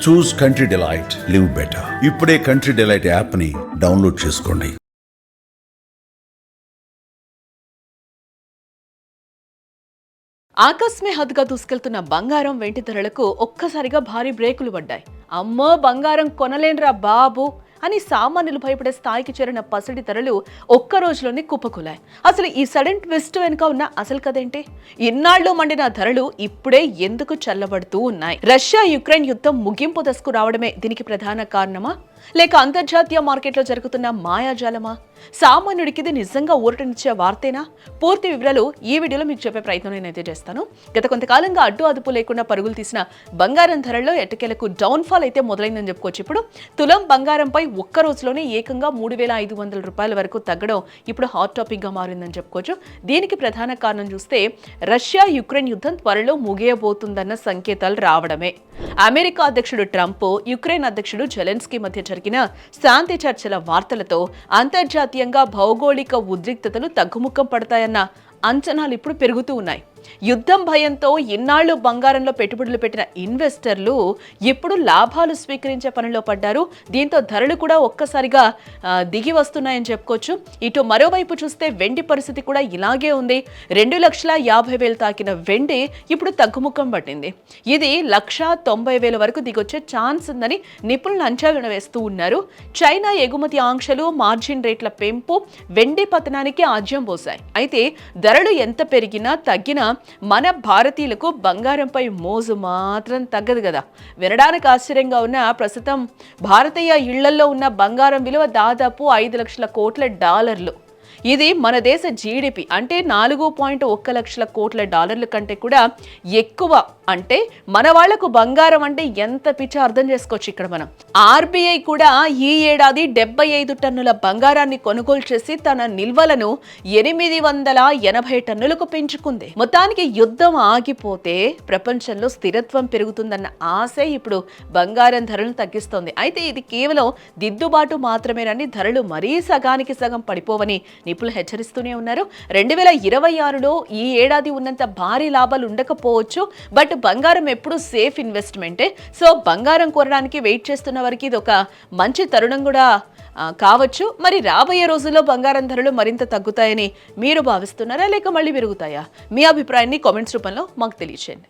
చూస్ country delight, live better. ఇప్పుడే country delight app ని download చేసుకోండి. ఆకస్మే హద్దుగా దూసుకెళ్తున్న బంగారం వెండి ధరలకు ఒక్కసారిగా భారీ బ్రేకులు పడ్డాయి. అమ్మో బంగారం కొనలేనురా బాబు అని సామాన్యులు భయపడే స్థాయికి చేరిన పసిడి ధరలు ఒక్క రోజులోనే కుప్పకూలాయి. అసలు ఈ సడన్ ట్విస్ట్ వెనుక ఉన్న అసలు కదేంటి? ఇన్నాళ్లు మండిన ధరలు ఇప్పుడే ఎందుకు చల్లబడుతూ ఉన్నాయి? రష్యా యుక్రెయిన్ యుద్ధం ముగింపు దశకు రావడమే దీనికి ప్రధాన కారణమా, లేక అంతర్జాతీయ మార్కెట్లో జరుగుతున్న మాయాజాలమా? సామాన్యుడికి ఇది నిజంగా ఊరటనిచ్చే వార్తేనా? పూర్తి వివరాలు ఈ వీడియోలో మీకు చెప్పే ప్రయత్నం నేనైతే చేస్తాను. గత కొంతకాలంగా అడ్డు అదుపు లేకుండా పరుగులు తీసిన బంగారం ధరల్లో ఎట్టకేలకు డౌన్ ఫాల్ అయితే మొదలైందని చెప్పుకోవచ్చు. ఇప్పుడు తులం బంగారంపై ఒక్క రోజులోనే ఏకంగా 3,500 రూపాయల వరకు తగ్గడం ఇప్పుడు హాట్ టాపిక్ గా మారిందని చెప్పుకోవచ్చు. దీనికి ప్రధాన కారణం చూస్తే రష్యా యుక్రెయిన్ యుద్ధం త్వరలో ముగియబోతుందన్న సంకేతాలు రావడమే. అమెరికా అధ్యక్షుడు ట్రంప్, యుక్రెయిన్ అధ్యక్షుడు జెలెన్స్కీ మధ్య జరిగిన శాంతి చర్చల వార్తలతో అంతర్జాతీయంగా భౌగోళిక ఉద్రిక్తతలు తగ్గుముఖం పడతాయన్న అంచనాలు ఇప్పుడు పెరుగుతూ ఉన్నాయి. యుద్ధం భయంతో ఇన్నాళ్లు బంగారంలో పెట్టుబడులు పెట్టిన ఇన్వెస్టర్లు ఇప్పుడు లాభాలు స్వీకరించే పనిలో పడ్డారు. దీంతో ధరలు కూడా ఒక్కసారిగా దిగి వస్తున్నాయని చెప్పుకోవచ్చు. ఇటు మరోవైపు చూస్తే వెండి పరిస్థితి కూడా ఇలాగే ఉంది. 2,50,000 తాకిన వెండి ఇప్పుడు తగ్గుముఖం పట్టింది. ఇది 1,90,000 వరకు దిగొచ్చే ఛాన్స్ ఉందని నిపుణులు అంచనా వేస్తూ ఉన్నారు. చైనా ఎగుమతి ఆంక్షలు, మార్జిన్ రేట్ల పెంపు వెండి పతనానికి ఆజ్యం పోశాయి. అయితే ధరలు ఎంత పెరిగినా తగ్గినా మన భారతీయులకు బంగారంపై మోజు మాత్రం తగ్గదు కదా. వినడానికి ఆశ్చర్యంగా ఉన్న ప్రస్తుతం భారతీయ ఇళ్లల్లో ఉన్న బంగారం విలువ దాదాపు 5 లక్షల కోట్ల డాలర్లు. ఇది మన దేశ జీడిపి అంటే 4.1 లక్షల కోట్ల డాలర్ల కంటే కూడా ఎక్కువ. అంటే మన వాళ్లకు బంగారం అంటే ఎంత పిచ్చో అర్థం చేసుకోవచ్చు. ఇక్కడ మనం ఆర్బీఐ కూడా ఈ ఏడాది 75 టన్నుల బంగారాన్ని కొనుగోలు చేసి తన నిల్వలను 880 టన్నులకు పెంచుకుంది. మొత్తానికి యుద్ధం ఆగిపోతే ప్రపంచంలో స్థిరత్వం పెరుగుతుందన్న ఆశే ఇప్పుడు బంగారం ధరలను తగ్గిస్తోంది. అయితే ఇది కేవలం దిద్దుబాటు మాత్రమేనని, ధరలు మరీ సగానికి సగం పడిపోవని నిపుణులు హెచ్చరిస్తూనే ఉన్నారు. 2026లో ఈ ఏడాది ఉన్నంత భారీ లాభాలు ఉండకపోవచ్చు. బట్ బంగారం ఎప్పుడు సేఫ్ ఇన్వెస్ట్మెంటే. సో బంగారం కొనడానికి వెయిట్ చేస్తున్న వారికి ఇది ఒక మంచి తరుణం కూడా కావచ్చు. మరి రాబోయే రోజుల్లో బంగారం ధరలు మరింత తగ్గుతాయని మీరు భావిస్తున్నారా, లేక మళ్ళీ పెరుగుతాయా? మీ అభిప్రాయాన్ని కామెంట్స్ రూపంలో మాకు తెలియచేయండి.